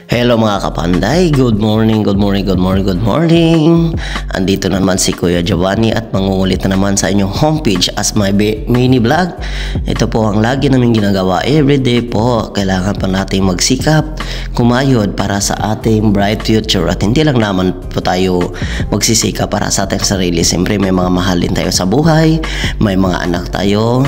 Hello mga kapanday, good morning. Andito na naman si Kuya Giovanni at mangungulit na naman sa inyong homepage as my mini vlog. Ito po ang lagi namin ginagawa everyday po. Kailangan pa natin magsikap, kumayod para sa ating bright future. At hindi lang naman po tayo magsisikap para sa ating sarili. Siyempre may mga mahal din tayo sa buhay, may mga anak tayo,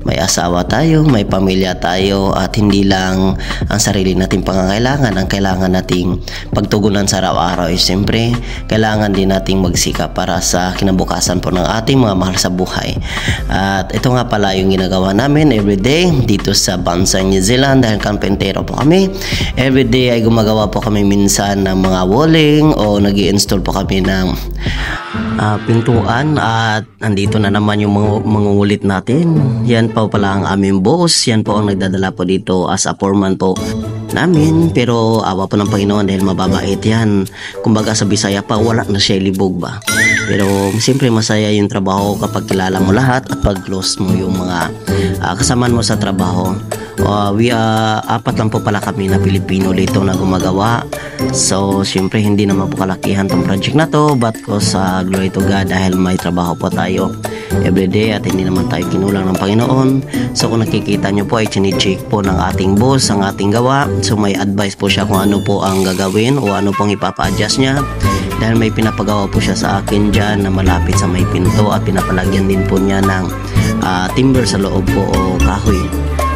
may asawa tayo, may pamilya tayo. At hindi lang ang sarili nating pangangailangan, ang kailangan nating pagtugunan sa araw-araw ay siyempre kailangan din nating magsikap para sa kinabukasan po ng ating mga mahal sa buhay. At ito nga pala yung ginagawa namin everyday dito sa bansa New Zealand dahil kampentero po kami. Everyday ay gumagawa po kami minsan ng mga walling o nag-i-install po kami ng pintuan. At nandito na naman yung mangungulit natin. Yan po pala ang aming boss. Yan po ang nagdadala po dito as a foreman po namin, pero awa po ng Panginoon dahil mababait yan. Kumbaga sa Bisaya pa, wala na siya libog ba. Pero siyempre masaya yung trabaho kapag kilala mo lahat at pag close mo yung mga kasamaan mo sa trabaho. Apat lang po pala kami na Pilipino dito na gumagawa. So siyempre hindi naman po kalakihan tong project na to, but sa glory to God dahil may trabaho po tayo everyday at hindi naman tayo kinulang ng Panginoon. So kung nakikita nyo po ay chine-check po ng ating boss ang ating gawa. So may advice po siya kung ano po ang gagawin o ano pong ipapa-adjust niya, dahil may pinapagawa po siya sa akin dyan na malapit sa may pinto at pinapalagyan din po niya ng timber sa loob po o kahoy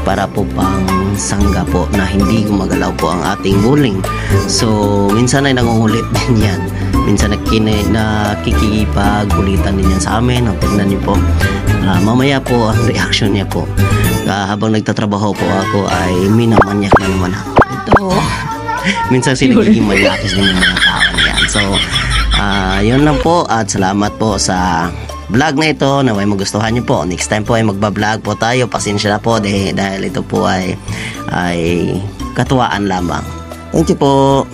para po pang sangga po na hindi gumagalaw po ang ating bowling. So minsan ay nangungulit din yan, minsan nakikipag-kulitan din yan sa amin. Tignan niyo po, mamaya po ang reaction niya po. Habang nagtatrabaho po ako ay minamanyak na naman ako ito. Minsan sinagiging manyakis din yung mga tao yan. So yun lang po at salamat po sa vlog na ito na may magustuhan nyo po. Next time po ay magbablog po tayo. Pasensya na po dahil ito po ay katuwaan lamang. Thank you po.